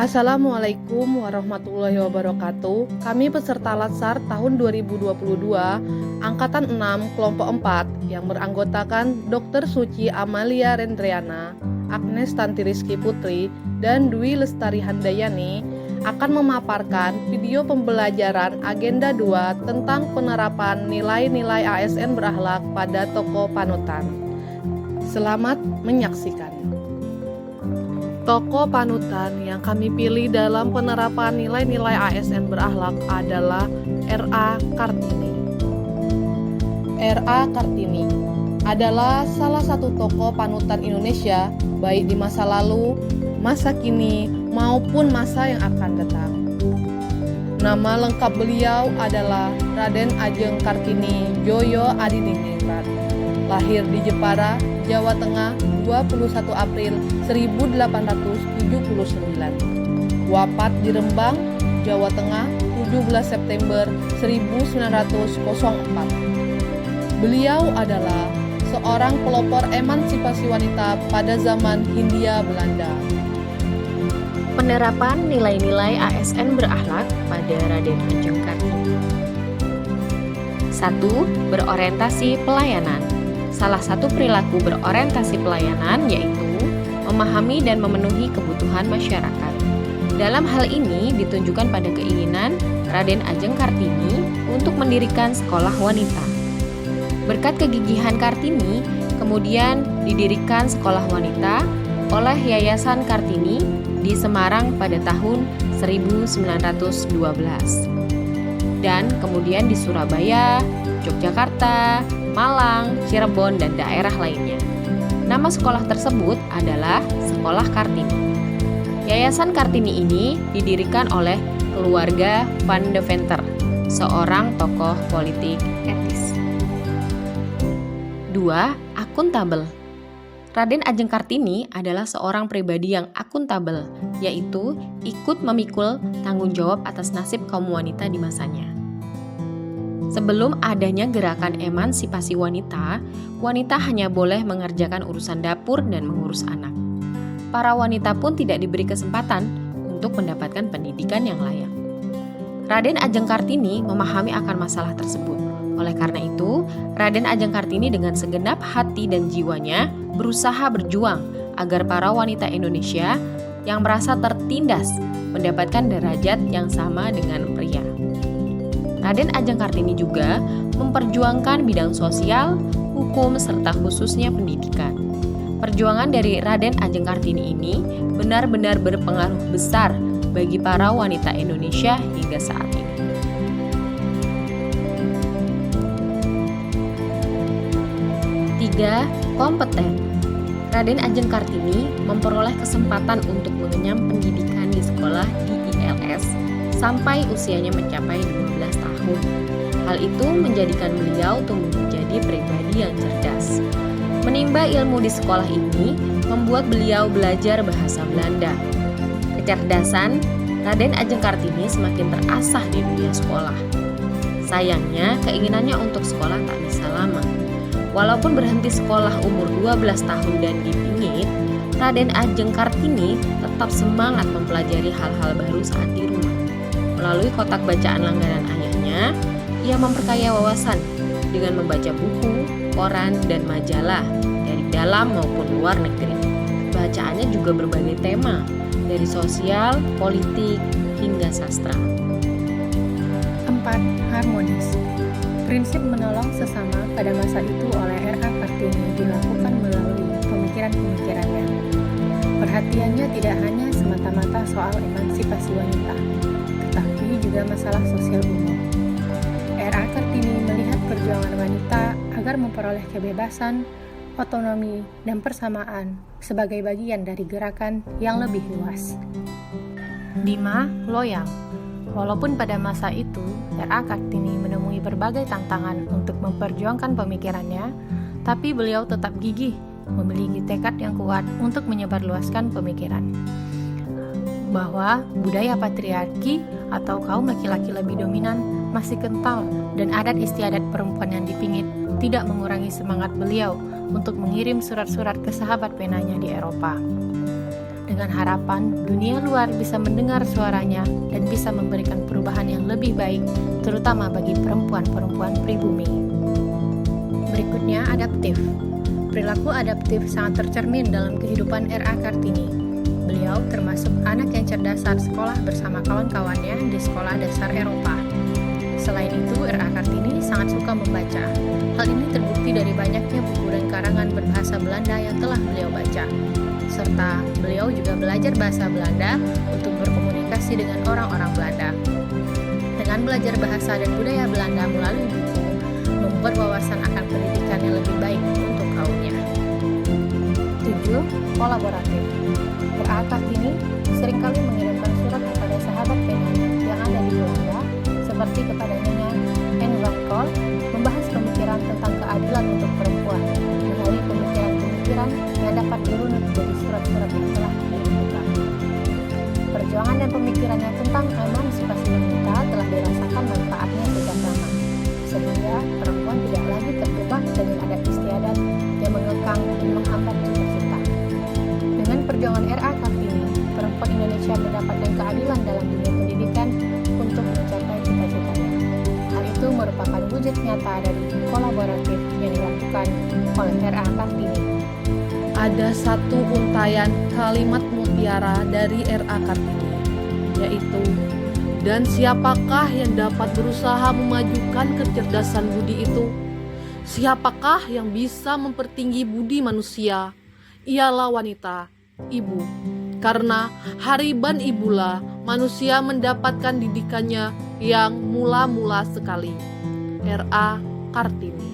Assalamualaikum warahmatullahi wabarakatuh. Kami peserta Latsar tahun 2022, Angkatan 6, Kelompok 4, yang beranggotakan Dr. Suci Amalia Rendriana, Agnes Tanti Rizky Putri, dan Dwi Lestari Handayani, akan memaparkan video pembelajaran Agenda 2 tentang penerapan nilai-nilai ASN berakhlak pada tokoh panutan. Selamat menyaksikan. Tokoh panutan yang kami pilih dalam penerapan nilai-nilai ASN berakhlak adalah R.A. Kartini. R.A. Kartini adalah salah satu tokoh panutan Indonesia, baik di masa lalu, masa kini, maupun masa yang akan datang. Nama lengkap beliau adalah Raden Ajeng Kartini Joyo Adiningrat. Lahir di Jepara, Jawa Tengah, 21 April 1879. Wafat di Rembang, Jawa Tengah, 17 September 1904. Beliau adalah seorang pelopor emansipasi wanita pada zaman Hindia Belanda. Penerapan nilai-nilai ASN berakhlak pada Raden Ajeng Kartini. 1. Berorientasi pelayanan. Salah satu perilaku berorientasi pelayanan yaitu memahami dan memenuhi kebutuhan masyarakat. Dalam hal ini ditunjukkan pada keinginan Raden Ajeng Kartini untuk mendirikan sekolah wanita. Berkat kegigihan Kartini, kemudian didirikan sekolah wanita oleh Yayasan Kartini di Semarang pada tahun 1912. Dan kemudian di Surabaya, Yogyakarta, Malang, Cirebon, dan daerah lainnya. Nama sekolah tersebut adalah Sekolah Kartini. Yayasan Kartini ini didirikan oleh keluarga Van de Venter, seorang tokoh politik etis. 2. Akuntabel. Raden Ajeng Kartini adalah seorang pribadi yang akuntabel, yaitu ikut memikul tanggung jawab atas nasib kaum wanita di masanya. Sebelum adanya gerakan emansipasi wanita, wanita hanya boleh mengerjakan urusan dapur dan mengurus anak. Para wanita pun tidak diberi kesempatan untuk mendapatkan pendidikan yang layak. Raden Ajeng Kartini memahami akan masalah tersebut. Oleh karena itu, Raden Ajeng Kartini dengan segenap hati dan jiwanya berusaha berjuang agar para wanita Indonesia yang merasa tertindas mendapatkan derajat yang sama dengan pria. Raden Ajeng Kartini juga memperjuangkan bidang sosial, hukum, serta khususnya pendidikan. Perjuangan dari Raden Ajeng Kartini ini benar-benar berpengaruh besar bagi para wanita Indonesia hingga saat ini. 3. Kompeten. Raden Ajeng Kartini memperoleh kesempatan untuk mengenyam pendidikan di sekolah di ILS sampai usianya mencapai 12 tahun. Hal itu menjadikan beliau tumbuh menjadi pribadi yang cerdas. Menimba ilmu di sekolah ini membuat beliau belajar bahasa Belanda. Kecerdasan Raden Ajeng Kartini semakin terasah di dunia sekolah. Sayangnya, keinginannya untuk sekolah tak bisa lama. Walaupun berhenti sekolah umur 12 tahun dan dipingit, Raden Ajeng Kartini tetap semangat mempelajari hal-hal baru saat di rumah. Melalui kotak bacaan langganan ayahnya, ia memperkaya wawasan dengan membaca buku, koran, dan majalah dari dalam maupun luar negeri. Bacaannya juga berbagai tema, dari sosial, politik, hingga sastra. 4. Harmonis. Prinsip menolong sesama pada masa itu oleh R.A. Kartini dilakukan melalui pemikiran-pemikirannya. Perhatiannya tidak hanya semata-mata soal emansipasi wanita, tetapi juga masalah sosial umum. R.A. Kartini melihat perjuangan wanita agar memperoleh kebebasan, otonomi, dan persamaan sebagai bagian dari gerakan yang lebih luas. 5. Loyal. Walaupun pada masa itu, R.A. Kartini menemui berbagai tantangan untuk memperjuangkan pemikirannya, tapi beliau tetap gigih, memiliki tekad yang kuat untuk menyebarluaskan pemikiran bahwa budaya patriarki atau kaum laki-laki lebih dominan masih kental dan adat istiadat perempuan yang dipingit tidak mengurangi semangat beliau untuk mengirim surat-surat ke sahabat penanya di Eropa. dengan harapan dunia luar bisa mendengar suaranya dan bisa memberikan perubahan yang lebih baik, terutama bagi perempuan-perempuan pribumi. Berikutnya, adaptif. Perilaku adaptif sangat tercermin dalam kehidupan R.A. Kartini. Beliau termasuk anak yang cerdas saat sekolah bersama kawan-kawannya di sekolah dasar Eropa. Selain itu, R.A. Kartini sangat suka membaca. Hal ini terbukti dari banyaknya buku dan karangan berbahasa Belanda yang telah beliau baca. Serta beliau juga belajar bahasa Belanda untuk berkomunikasi dengan orang-orang Belanda. Dengan belajar bahasa dan budaya Belanda melalui buku, membuat wawasan akan pendidikan yang lebih baik untuk kaumnya. 7. Kolaboratif. R.A. Kartini seringkali mengirimkan surat kepada sahabat penanya yang ada di Belanda, seperti kepada Nyonya Anne van Col, membahas pemikiran tentang keadilan untuk perempuan, melalui pemikiran-pemikiran yang dapat dirunut dari surat-surat yang telah dikirimkan. Perjuangan dan pemikirannya tentang emansipasi wanita telah dirasakan manfaatnya sejak lama, sehingga perempuan tidak lagi terjebak dengan adat istiadat yang mengekang dan menghambat cita-cita. Dengan perjuangan R.A. Kartini, perempuan Indonesia mendapatkan keadilan dalam dunia pendidikan untuk mencapai cita-citanya. Hal itu merupakan wujud nyata dari kolaboratif yang dilakukan oleh R.A. Kartini. Ada satu untayan kalimat mutiara dari R.A. Kartini, yaitu, "Dan siapakah yang dapat berusaha memajukan kecerdasan budi itu? Siapakah yang bisa mempertinggi budi manusia? Ialah wanita, ibu. Karena hariban ibulah manusia mendapatkan didikannya yang mula-mula sekali." R.A. Kartini.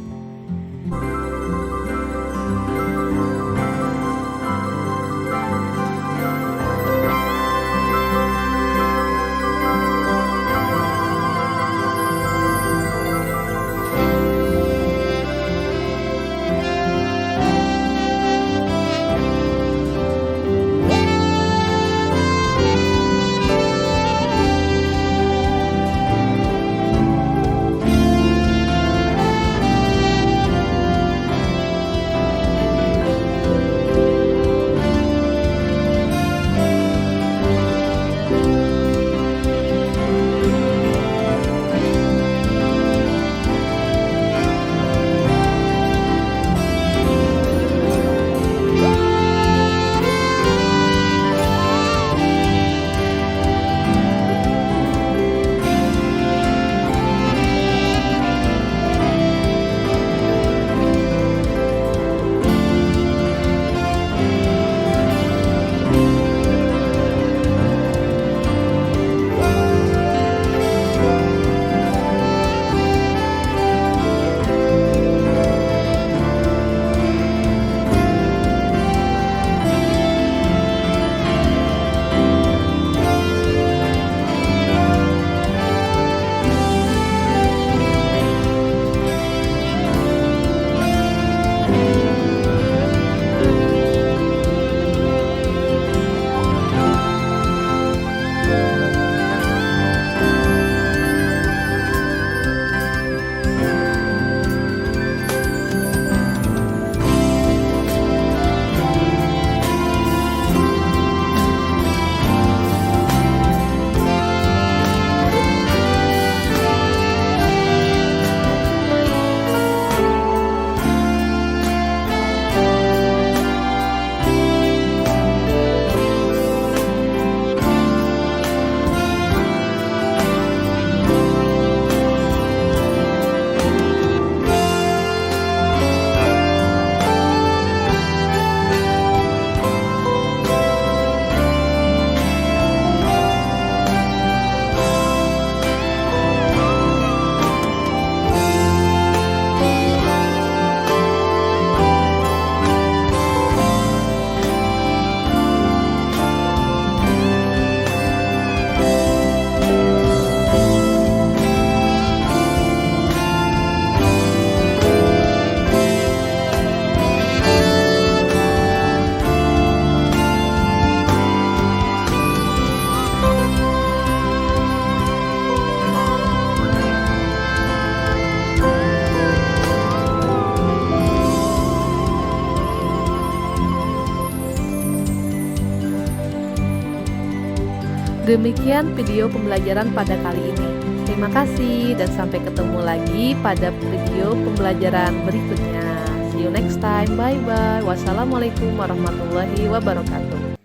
Demikian video pembelajaran pada kali ini. Terima kasih dan sampai ketemu lagi pada video pembelajaran berikutnya. See you next time. Bye bye. Wassalamualaikum warahmatullahi wabarakatuh.